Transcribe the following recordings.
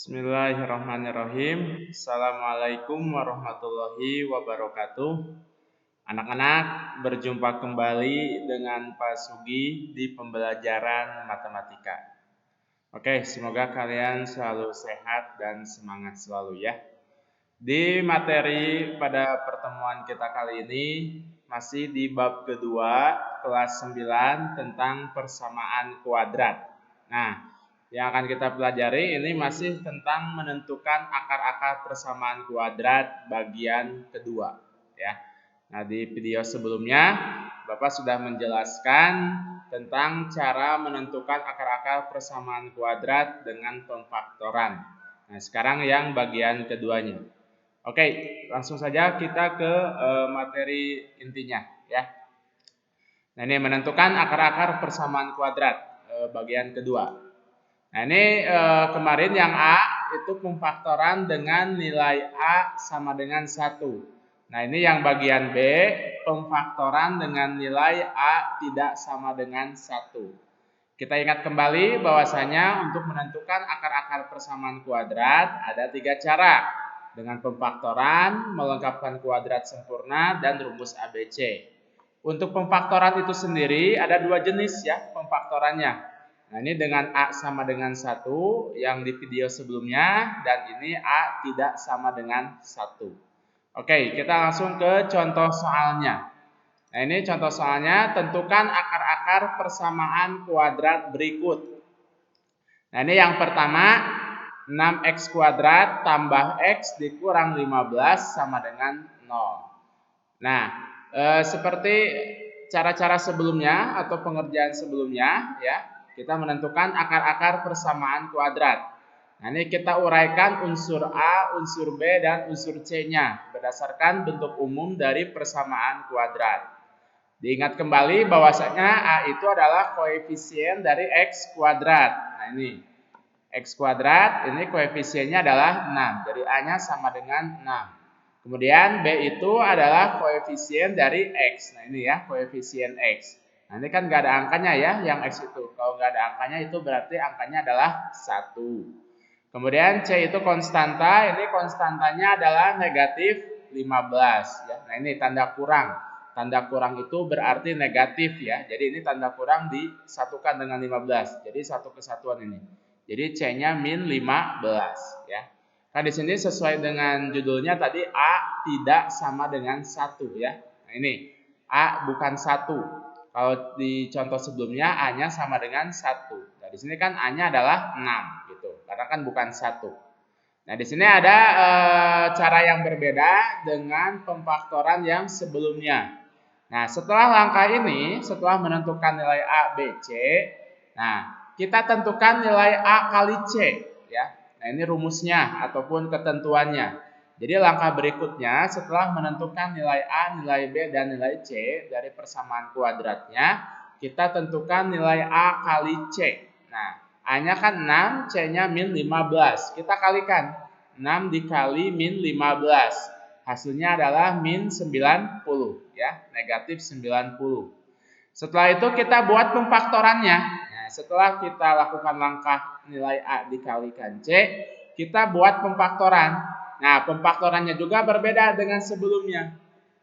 Bismillahirrahmanirrahim. Assalamualaikum warahmatullahi wabarakatuh. Anak-anak, berjumpa kembali dengan Pak Sugi di pembelajaran matematika. Oke, semoga kalian selalu sehat dan semangat selalu ya. Di materi pada pertemuan kita kali ini masih di bab kedua kelas 9 tentang persamaan kuadrat. Nah, yang akan kita pelajari ini masih tentang menentukan akar-akar persamaan kuadrat bagian kedua ya. Nah, di video sebelumnya Bapak sudah menjelaskan tentang cara menentukan akar-akar persamaan kuadrat dengan pemfaktoran. Nah, sekarang yang bagian keduanya. Oke, langsung saja kita ke materi intinya ya. Nah, ini menentukan akar-akar persamaan kuadrat bagian kedua. Nah, ini kemarin yang A itu pemfaktoran dengan nilai A sama dengan 1. Nah, ini yang bagian B pemfaktoran dengan nilai A tidak sama dengan 1. Kita ingat kembali bahwasanya untuk menentukan akar-akar persamaan kuadrat ada 3 cara. Dengan pemfaktoran, melengkapkan kuadrat sempurna, dan rumus ABC. Untuk pemfaktoran itu sendiri ada 2 jenis ya pemfaktorannya. Nah, ini dengan A sama dengan 1 yang di video sebelumnya, dan ini A tidak sama dengan 1. Oke, kita langsung ke contoh soalnya. Nah, ini contoh soalnya, tentukan akar-akar persamaan kuadrat berikut. Nah, ini yang pertama, 6x kuadrat tambah x dikurang 15 sama dengan 0. Nah, seperti cara-cara sebelumnya atau pengerjaan sebelumnya ya, kita menentukan akar-akar persamaan kuadrat. Nah, ini kita uraikan unsur A, unsur B, dan unsur C-nya berdasarkan bentuk umum dari persamaan kuadrat. Diingat kembali bahwasanya A itu adalah koefisien dari X kuadrat. Nah, ini X kuadrat, ini koefisiennya adalah 6. Jadi A-nya sama dengan 6. Kemudian B itu adalah koefisien dari X. Nah, ini ya koefisien X. Nah, ini kan nggak ada angkanya ya yang X itu. Kalau nggak ada angkanya itu berarti angkanya adalah 1. Kemudian C itu konstanta. Ini konstantanya adalah negatif 15 ya. Nah, ini tanda kurang. Tanda kurang itu berarti negatif ya. Jadi ini tanda kurang disatukan dengan 15. Jadi satu kesatuan ini. Jadi C-nya min 15 ya. Nah, di sini sesuai dengan judulnya tadi A tidak sama dengan 1 ya. Nah, ini A bukan 1. Kalau di contoh sebelumnya A-nya sama dengan 1. Nah, di sini kan A-nya adalah 6 gitu. Karena kan bukan 1. Nah, di sini ada cara yang berbeda dengan pemfaktoran yang sebelumnya. Nah, setelah langkah ini, setelah menentukan nilai A, B, C, nah, kita tentukan nilai A kali C ya. Nah, ini rumusnya ataupun ketentuannya. Jadi langkah berikutnya setelah menentukan nilai A, nilai B, dan nilai C dari persamaan kuadratnya, kita tentukan nilai A kali C. Nah, A-nya kan 6, C-nya min 15. Kita kalikan. 6 dikali min 15. Hasilnya adalah min 90 ya, negatif 90. Setelah itu kita buat pemfaktorannya. Nah, setelah kita lakukan langkah nilai A dikalikan C, kita buat pemfaktoran. Nah, pemfaktorannya juga berbeda dengan sebelumnya.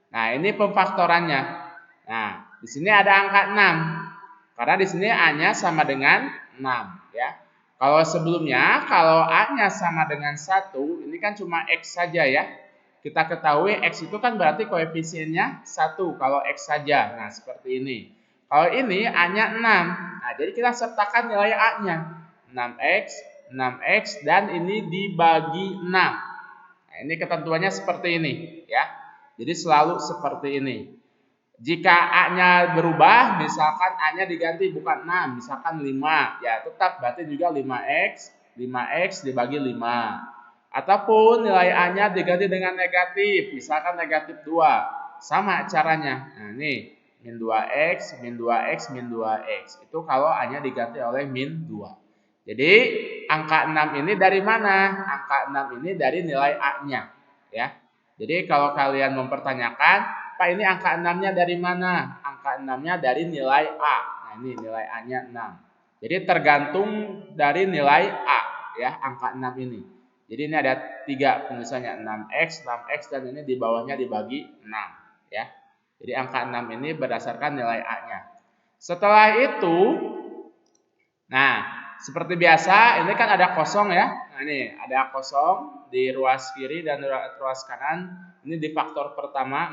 Nah, ini pemfaktorannya. Nah, di sini ada angka 6. Karena di sini A-nya sama dengan 6 ya. Kalau sebelumnya, kalau A-nya sama dengan 1, ini kan cuma X saja ya. Kita ketahui X itu kan berarti koefisiennya 1 kalau X saja. Nah, seperti ini. Kalau ini A-nya 6. Nah, jadi kita sertakan nilai A-nya. 6X, 6X, dan ini dibagi 6. Nah, ini ketentuannya seperti ini ya. Jadi selalu seperti ini. Jika A-nya berubah, misalkan A-nya diganti bukan 6, misalkan 5, ya tetap berarti juga 5X, 5X dibagi 5. Ataupun nilai A-nya diganti dengan negatif, misalkan negatif 2. Sama caranya. Nah, ini min 2X, min 2X, min 2X. Itu kalau A-nya diganti oleh min 2. Jadi, angka 6 ini dari mana? Angka 6 ini dari nilai A-nya. Ya. Jadi, kalau kalian mempertanyakan, Pak, ini angka 6-nya dari mana? Angka 6-nya dari nilai A. Nah, ini nilai A-nya 6. Jadi tergantung dari nilai A. ya, angka 6 ini. Jadi ini ada 3 penulisannya, 6x, 6x, dan ini di bawahnya dibagi 6 ya. Jadi angka 6 ini berdasarkan nilai A-nya. Setelah itu, nah seperti biasa ini kan ada kosong ya. Nah ini ada kosong di ruas kiri dan ruas kanan. Ini di faktor pertama,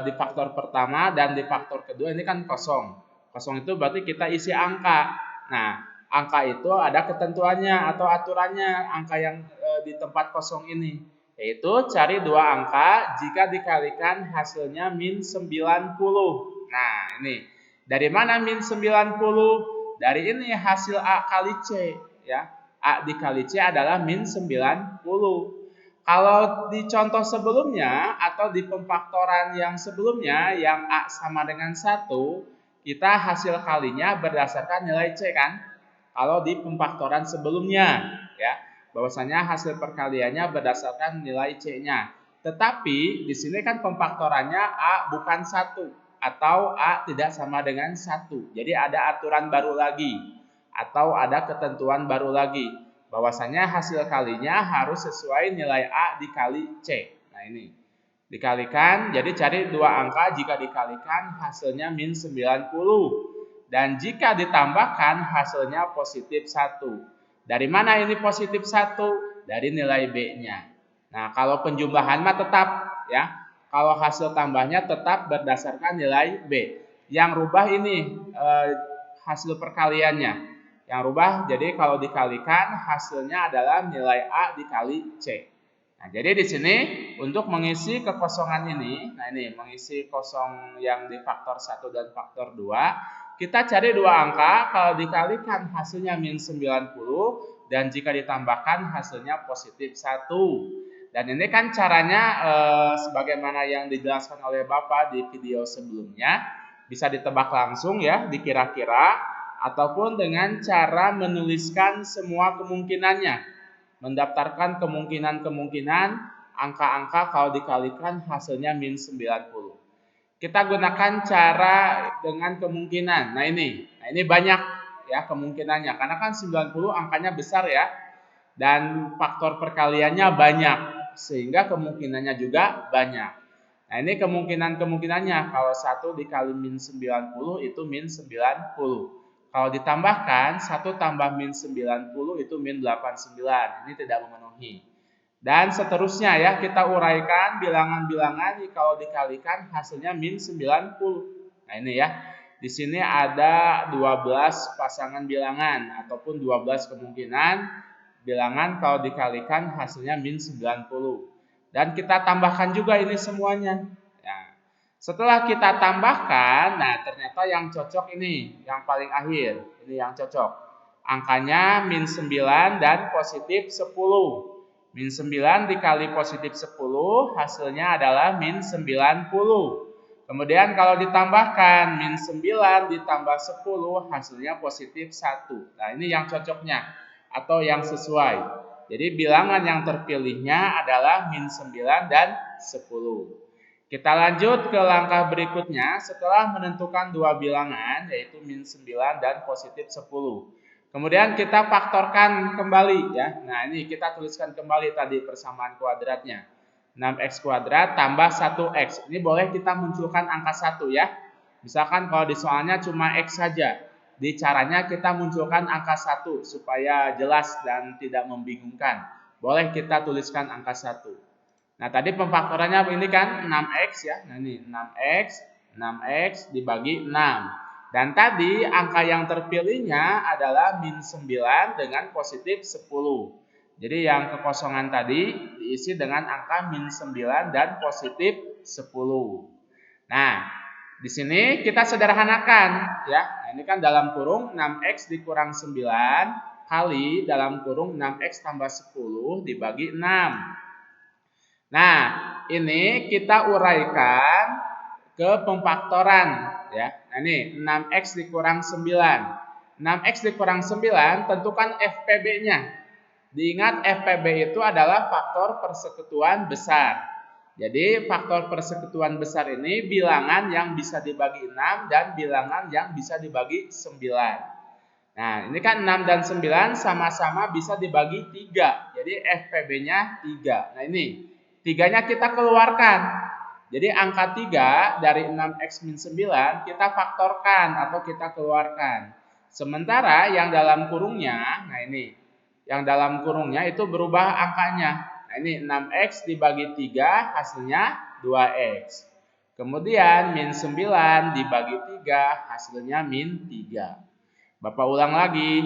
di faktor pertama dan di faktor kedua ini kan kosong. Kosong itu berarti kita isi angka. Nah, angka itu ada ketentuannya atau aturannya, angka yang di tempat kosong ini. Yaitu cari dua angka jika dikalikan hasilnya min 90. Nah, ini. Dari mana min 90? Dari ini hasil A kali C. Ya. A dikali C adalah min 90. Kalau di contoh sebelumnya atau di pemfaktoran yang sebelumnya yang A sama dengan 1, kita hasil kalinya berdasarkan nilai C kan? Kalau di pemfaktoran sebelumnya ya, bahwasanya hasil perkaliannya berdasarkan nilai C-nya. Tetapi di sini kan pemfaktorannya A bukan 1 atau A tidak sama dengan 1. Jadi ada aturan baru lagi atau ada ketentuan baru lagi, bahwasanya hasil kalinya harus sesuai nilai A dikali C. Nah ini dikalikan, jadi cari dua angka jika dikalikan hasilnya min 90 dan jika ditambahkan hasilnya positif 1. Dari mana ini positif 1? Dari nilai B-nya. Nah kalau penjumlahan mah tetap ya, kalau hasil tambahnya tetap berdasarkan nilai B. Yang rubah ini hasil perkaliannya. Yang rubah, jadi kalau dikalikan hasilnya adalah nilai A dikali C. Nah, jadi di sini untuk mengisi kekosongan ini, nah ini mengisi kosong yang di faktor 1 dan faktor 2, kita cari dua angka, kalau dikalikan hasilnya min 90 dan jika ditambahkan hasilnya positif 1. Dan ini kan caranya sebagaimana yang dijelaskan oleh Bapak di video sebelumnya, bisa ditebak langsung ya, dikira-kira, ataupun dengan cara menuliskan semua kemungkinannya, mendaftarkan kemungkinan-kemungkinan angka-angka kalau dikalikan hasilnya min 90. Kita gunakan cara dengan kemungkinan. Nah ini banyak ya kemungkinannya, karena kan 90 angkanya besar ya, dan faktor perkaliannya banyak, sehingga kemungkinannya juga banyak. Nah ini kemungkinannya, kalau 1 dikali min 90 itu min 90. Kalau ditambahkan 1 tambah min 90 itu min 89. Ini tidak memenuhi. Dan seterusnya ya, kita uraikan bilangan-bilangan kalau dikalikan hasilnya min 90. Nah ini ya. Di sini ada 12 pasangan bilangan ataupun 12 kemungkinan bilangan kalau dikalikan hasilnya min 90. Dan kita tambahkan juga ini semuanya. Setelah kita tambahkan, nah ternyata yang cocok ini, yang paling akhir, ini yang cocok. Angkanya min 9 dan positif 10. Min 9 dikali positif 10, hasilnya adalah min 90. Kemudian kalau ditambahkan, min 9 ditambah 10, hasilnya positif 1. Nah ini yang cocoknya, atau yang sesuai. Jadi bilangan yang terpilihnya adalah min 9 dan 10. Kita lanjut ke langkah berikutnya setelah menentukan dua bilangan yaitu min 9 dan positif 10. Kemudian kita faktorkan kembali ya. Nah ini kita tuliskan kembali tadi persamaan kuadratnya. 6x kuadrat tambah 1x. Ini boleh kita munculkan angka 1 ya. Misalkan kalau di soalnya cuma x saja. Di caranya kita munculkan angka 1 supaya jelas dan tidak membingungkan. Boleh kita tuliskan angka 1. Nah, tadi pemfaktorannya ini kan 6x ya. Nah, ini 6x dibagi 6. Dan tadi angka yang terpilihnya adalah min 9 dengan positif 10. Jadi yang kekosongan tadi diisi dengan angka min 9 dan positif 10. Nah, di sini kita sederhanakan ya. Nah, ini kan dalam kurung 6x dikurang 9 kali dalam kurung 6x tambah 10 dibagi 6. Nah, ini kita uraikan ke pemfaktoran ya. Nah, ini 6x dikurang 9. 6x dikurang 9 tentukan FPB-nya. Diingat FPB itu adalah faktor persekutuan besar. Jadi faktor persekutuan besar ini bilangan yang bisa dibagi 6 dan bilangan yang bisa dibagi 9. Nah, ini kan 6 dan 9 sama-sama bisa dibagi 3. Jadi FPB-nya 3. Nah, ini 3-nya kita keluarkan. Jadi angka 3 dari 6x-9 kita faktorkan atau kita keluarkan. Sementara yang dalam kurungnya, nah ini, yang dalam kurungnya itu berubah angkanya. Nah, ini 6x dibagi 3 hasilnya 2x. Kemudian min 9 dibagi 3 hasilnya min 3. Bapak ulang lagi.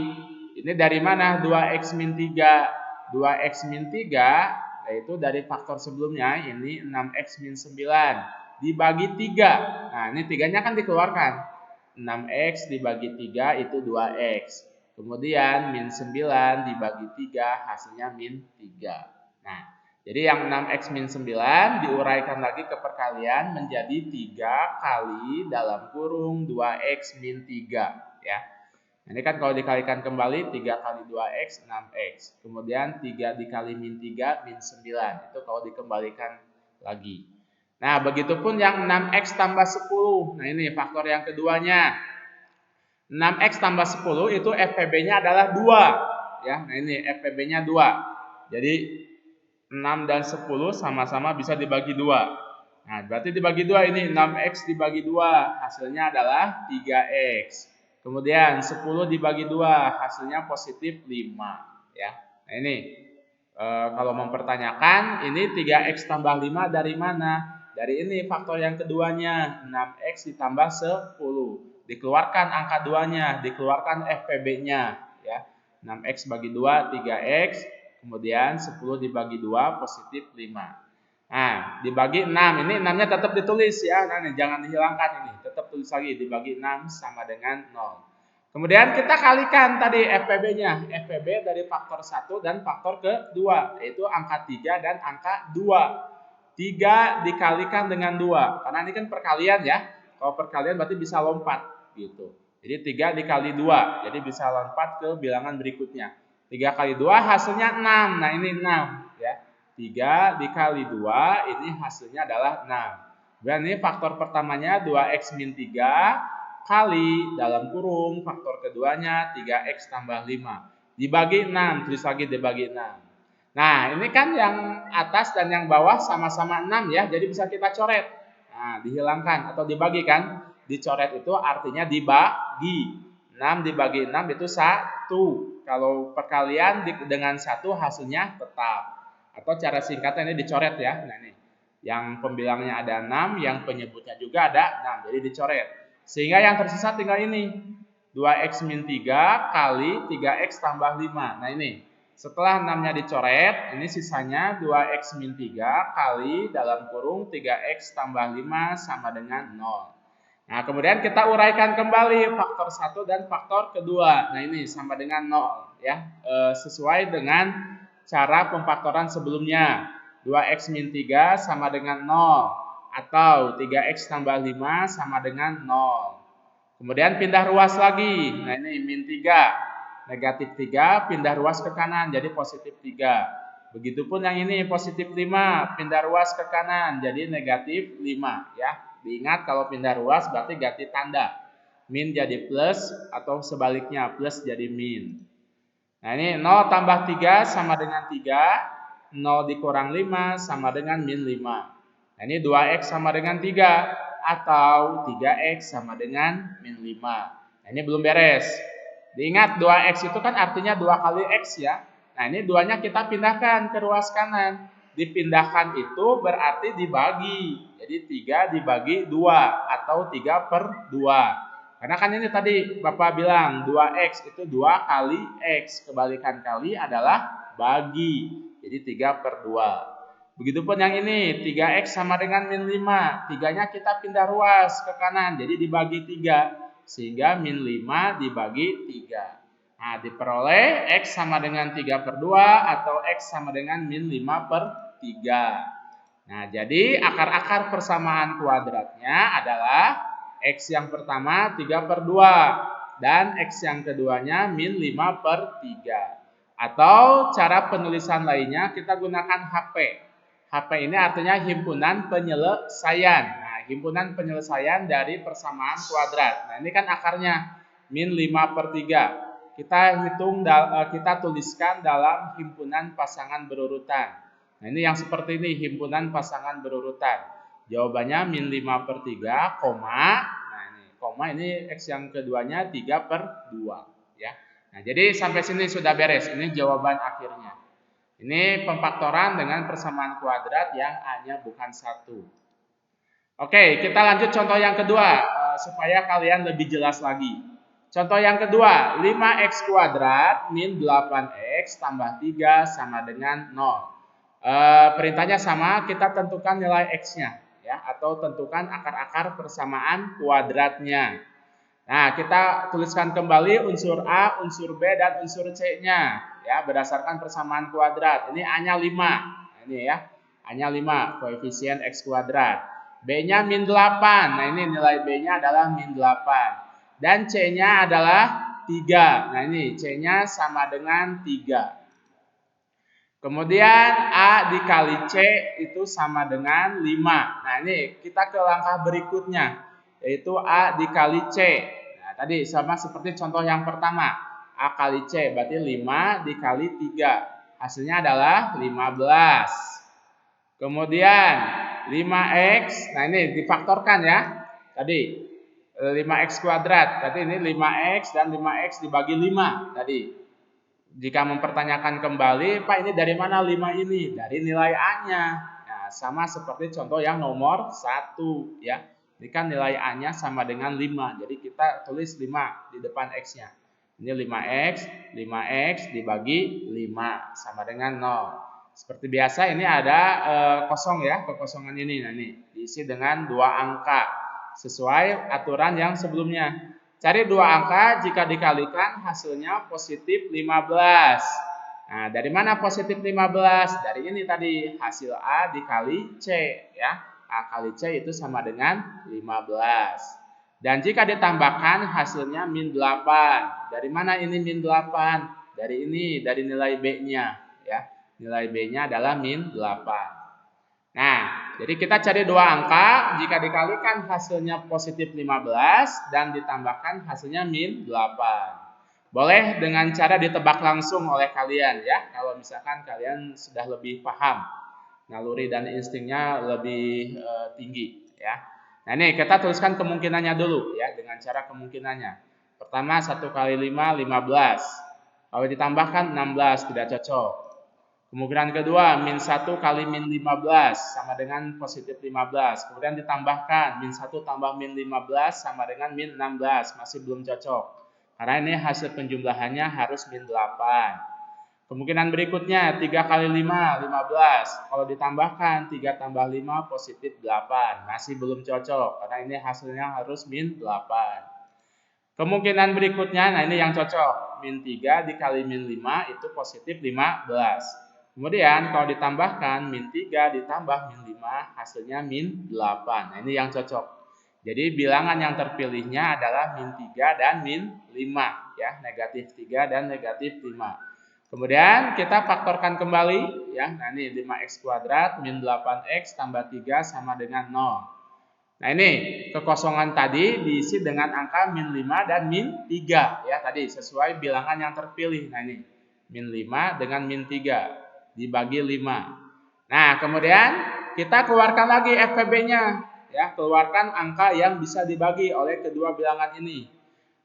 Ini dari mana 2x min 3? 2x min 3 yaitu dari faktor sebelumnya, ini 6x min 9 dibagi 3. Nah, ini 3-nya kan dikeluarkan. 6x dibagi 3 itu 2x. Kemudian min 9 dibagi 3 hasilnya min 3. Nah, jadi yang 6x min 9 diuraikan lagi ke perkalian menjadi 3 kali dalam kurung 2x min 3 ya. Ini kan kalau dikalikan kembali 3 kali 2x 6x. Kemudian 3 dikali min 3 min 9. Itu kalau dikembalikan lagi. Nah, begitupun yang 6x tambah 10. Nah, ini faktor yang keduanya. 6x tambah 10 itu FPB-nya adalah 2. Ya, nah ini FPB-nya 2. Jadi 6 dan 10 sama-sama bisa dibagi 2. Nah, berarti dibagi 2 ini 6x dibagi 2 hasilnya adalah 3x. Kemudian 10 dibagi 2 hasilnya positif 5 ya. Nah, ini kalau mempertanyakan ini 3x tambah 5 dari mana? Dari ini faktor yang keduanya 6x ditambah 10. Dikeluarkan angka 2-nya, dikeluarkan FPB-nya ya. 6x bagi 2 3x, kemudian 10 dibagi 2 positif 5. Nah, dibagi 6. Ini 6-nya tetap ditulis ya. Nah, ini jangan dihilangkan ini. Tetap tulis lagi dibagi 6 sama dengan 0. Kemudian kita kalikan tadi FPB-nya. FPB dari faktor 1 dan faktor kedua, yaitu angka 3 dan angka 2. 3 dikalikan dengan 2. Karena ini kan perkalian ya. Kalau perkalian berarti bisa lompat gitu. Jadi 3 dikali 2. Jadi bisa lompat ke bilangan berikutnya. 3 kali 2 hasilnya 6. Nah, ini 6 ya. 3 dikali 2 ini hasilnya adalah 6. Dan ini faktor pertamanya 2x min 3 kali dalam kurung faktor keduanya 3x tambah 5. Dibagi 6, tulis lagi dibagi 6. Nah, ini kan yang atas dan yang bawah sama-sama 6 ya, jadi bisa kita coret. Nah, dihilangkan atau dibagi kan. Dicoret itu artinya dibagi. 6 dibagi 6 itu 1. Kalau perkalian dengan 1 hasilnya tetap. Atau cara singkatnya ini dicoret ya. Nah, ini yang pembilangnya ada 6, yang penyebutnya juga ada 6. Jadi dicoret. Sehingga yang tersisa tinggal ini. 2x min 3 kali 3x tambah 5. Nah, ini. Setelah 6-nya dicoret, ini sisanya 2x min 3 kali dalam kurung 3x tambah 5 sama dengan 0. Nah, kemudian kita uraikan kembali faktor 1 dan faktor kedua. Nah, ini sama dengan 0 ya. Sesuai dengan cara pemfaktoran sebelumnya. 2x min 3 sama dengan 0 atau 3x tambah 5 sama dengan 0. Kemudian pindah ruas lagi. Nah, ini min 3, negatif 3 pindah ruas ke kanan jadi positif 3. Begitupun yang ini positif 5 pindah ruas ke kanan jadi negatif 5 ya. Diingat kalau pindah ruas berarti ganti tanda. Min jadi plus atau sebaliknya plus jadi min. Nah, ini 0 tambah 3 sama dengan 3. 0 dikurang 5 sama dengan min 5. Nah, ini 2x sama dengan 3 atau 3x sama dengan min 5. Nah, ini belum beres. Diingat 2x itu kan artinya 2 kali x ya. Nah, ini 2-nya kita pindahkan ke ruas kanan. Dipindahkan itu berarti dibagi. Jadi 3 dibagi 2 atau 3/2. Karena kan ini tadi Bapak bilang 2x itu 2 kali x. Kebalikan kali adalah bagi. Jadi 3/2. Begitupun yang ini 3x sama dengan min 5. 3-nya kita pindah ruas ke kanan. Jadi dibagi 3. Sehingga min 5 dibagi 3. Nah, diperoleh x sama dengan 3/2 atau x sama dengan min 5/3. Nah, jadi akar-akar persamaan kuadratnya adalah x yang pertama 3/2 dan x yang keduanya min 5/3. Atau cara penulisan lainnya kita gunakan HP. HP ini artinya himpunan penyelesaian. Nah, himpunan penyelesaian dari persamaan kuadrat. Nah, ini kan akarnya min 5/3. kita tuliskan dalam himpunan pasangan berurutan. Nah, ini yang seperti ini, himpunan pasangan berurutan. Jawabannya min 5/3, koma. Nah, ini koma, ini X yang keduanya 3/2. Ya. Nah, jadi sampai sini sudah beres. Ini jawaban akhirnya. Ini pemfaktoran dengan persamaan kuadrat yang A-nya bukan 1. Oke, kita lanjut contoh yang kedua supaya kalian lebih jelas lagi. Contoh yang kedua, 5x kuadrat min 8x tambah 3 sama dengan 0. Perintahnya sama, kita tentukan nilai x-nya ya, atau tentukan akar-akar persamaan kuadratnya. Nah, kita tuliskan kembali unsur A, unsur B, dan unsur C-nya ya, berdasarkan persamaan kuadrat. Ini A-nya 5. Nah, ini ya. A-nya 5, koefisien x kuadrat. B-nya min 8. Nah, ini nilai B-nya adalah min 8. Dan C-nya adalah 3. Nah, ini C-nya sama dengan 3. Kemudian A dikali C itu sama dengan 5. Nah, ini kita ke langkah berikutnya, yaitu A dikali C. Nah, tadi sama seperti contoh yang pertama. A kali C berarti 5 dikali 3. Hasilnya adalah 15. Kemudian 5x, nah ini difaktorkan ya. Tadi 5x kuadrat, berarti ini 5x dan 5x dibagi 5 tadi. Jika mempertanyakan kembali, Pak ini dari mana 5 ini? Dari nilai A-nya. Nah, sama seperti contoh yang nomor 1 ya. Ini kan nilai A-nya sama dengan 5. Jadi kita tulis 5 di depan X-nya. Ini 5x dibagi 5 sama dengan 0. Seperti biasa ini ada kosong ya, kekosongan ini. Nah, ini diisi dengan 2 angka sesuai aturan yang sebelumnya. Cari 2 angka, jika dikalikan hasilnya positif 15. Nah, dari mana positif 15? Dari ini tadi, hasil A dikali C ya. A kali C itu sama dengan 15. Dan jika ditambahkan hasilnya min 8. Dari mana ini min 8? Dari ini, dari nilai B-nya ya. Nilai B-nya adalah min 8. Nah, jadi kita cari 2 angka, jika dikalikan hasilnya positif 15 dan ditambahkan hasilnya min 8. Boleh dengan cara ditebak langsung oleh kalian ya, kalau misalkan kalian sudah lebih paham, naluri dan instingnya lebih tinggi ya. Nah, ini kita tuliskan kemungkinannya dulu ya, dengan cara kemungkinannya. Pertama, 1 kali 5, 15. Kalau ditambahkan 16, tidak cocok. Kemungkinan kedua, min 1 kali min 15 sama dengan positif 15. Kemudian ditambahkan, min 1 tambah min 15 sama dengan min 16. Masih belum cocok. Karena ini hasil penjumlahannya harus min 8. Kemungkinan berikutnya, 3 kali 5, 15. Kalau ditambahkan, 3 tambah 5 positif 8. Masih belum cocok. Karena ini hasilnya harus min 8. Kemungkinan berikutnya, nah ini yang cocok. Min 3 dikali min 5 itu positif 15. Kemudian kalau ditambahkan min 3 ditambah min 5 hasilnya min 8. Nah, ini yang cocok. Jadi bilangan yang terpilihnya adalah min 3 dan min 5 ya, negatif 3 dan negatif 5. Kemudian kita faktorkan kembali ya. Nah, ini 5x kuadrat min 8x tambah 3 sama dengan 0. Nah, ini kekosongan tadi diisi dengan angka min 5 dan min 3 ya, tadi sesuai bilangan yang terpilih. Nah, ini min 5 dengan min 3 dibagi 5. Nah, kemudian kita keluarkan lagi FPB-nya ya, keluarkan angka yang bisa dibagi oleh kedua bilangan ini.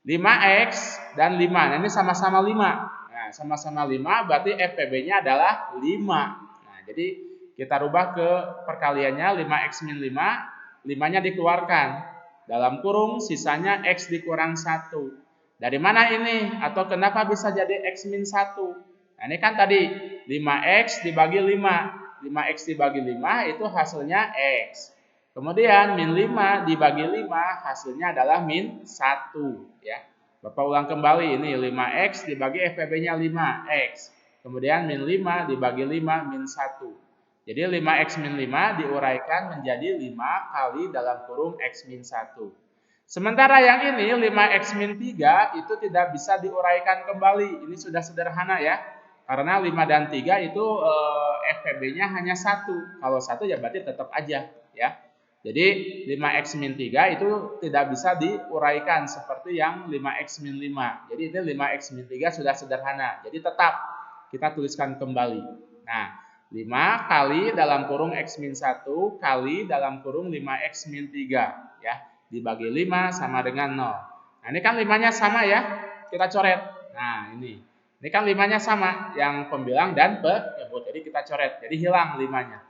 5x dan 5. Nah, ini sama-sama 5. Nah, sama-sama 5 berarti FPB-nya adalah 5. Nah, jadi kita rubah ke perkaliannya 5x min 5, 5-nya dikeluarkan. Dalam kurung sisanya x dikurang 1. Dari mana ini? Atau kenapa bisa jadi x min 1? Nah, ini kan tadi 5x dibagi 5. 5x dibagi 5 itu hasilnya x. Kemudian min 5 dibagi 5 hasilnya adalah min 1 ya. Bapak ulang kembali, ini 5x dibagi FPB-nya 5x. Kemudian min 5 dibagi 5 min 1. Jadi 5x min 5 diuraikan menjadi 5 kali dalam kurung x min 1. Sementara yang ini 5x min 3 itu tidak bisa diuraikan kembali. Ini sudah sederhana ya. Karena 5 dan 3 itu FPB-nya hanya 1. Kalau 1 ya berarti tetap aja ya. Jadi 5x min 3 itu tidak bisa diuraikan seperti yang 5x min 5. Jadi itu 5x min 3 sudah sederhana. Jadi tetap kita tuliskan kembali. Nah, 5 kali dalam kurung x min 1 kali dalam kurung 5x min 3. Ya, dibagi 5 sama dengan 0. Nah, ini kan 5-nya sama ya. Kita coret. Nah, ini. Ini kan 5-nya sama. Yang pembilang dan penyebut. Jadi kita coret. Jadi hilang 5-nya.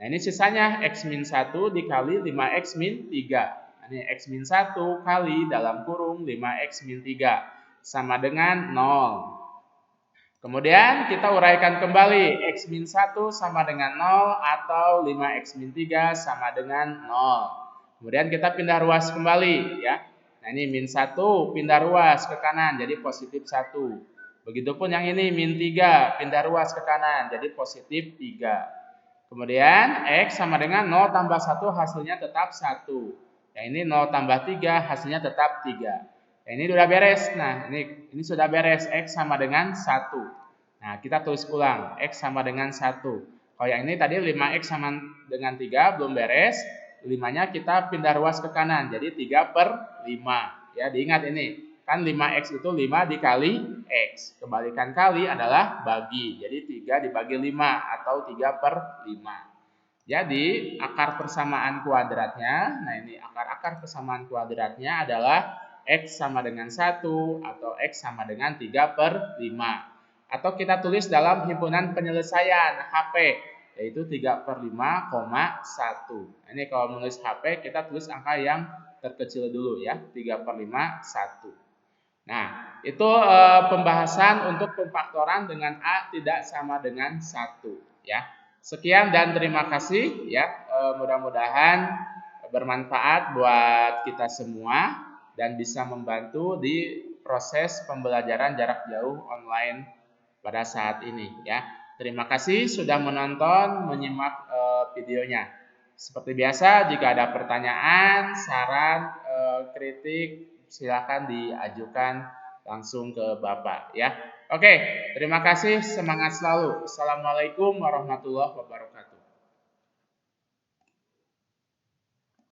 Nah, ini sisanya x min 1 dikali 5x min 3. Nah, ini x min 1 kali dalam kurung 5x min 3 sama dengan 0. Kemudian kita uraikan kembali x min 1 sama dengan 0 atau 5x min 3 sama dengan 0. Kemudian kita pindah ruas kembali ya. Nah, ini min 1 pindah ruas ke kanan jadi positif 1. Begitupun yang ini min 3 pindah ruas ke kanan jadi positif 3. Kemudian X sama dengan 0 tambah 1 hasilnya tetap 1. Yang ini 0 tambah 3 hasilnya tetap 3. Yang ini sudah beres. Nah, ini sudah beres. X sama dengan 1. Nah, kita tulis ulang. X sama dengan 1. Kalau yang ini tadi 5X sama dengan 3 belum beres. 5-nya kita pindah ruas ke kanan. Jadi 3 per 5. Ya, diingat ini. Kan 5x itu 5 dikali x. Kebalikan kali adalah bagi. Jadi 3 dibagi 5 atau 3 per 5. Jadi akar persamaan kuadratnya, nah ini akar persamaan kuadratnya adalah x sama dengan 1 atau x sama dengan 3 per 5. Atau kita tulis dalam himpunan penyelesaian HP, yaitu 3 per 5, 1. Ini kalau menulis HP kita tulis angka yang terkecil dulu ya, 3 per 5, 1. Nah, itu pembahasan untuk pemfaktoran dengan A tidak sama dengan 1 ya. Sekian dan terima kasih ya. Mudah-mudahan bermanfaat buat kita semua dan bisa membantu di proses pembelajaran jarak jauh online pada saat ini ya. Terima kasih sudah menonton, menyimak videonya. Seperti biasa, jika ada pertanyaan, saran, kritik, silakan diajukan langsung ke Bapak ya. Oke, terima kasih, semangat selalu. Assalamualaikum warahmatullahi wabarakatuh.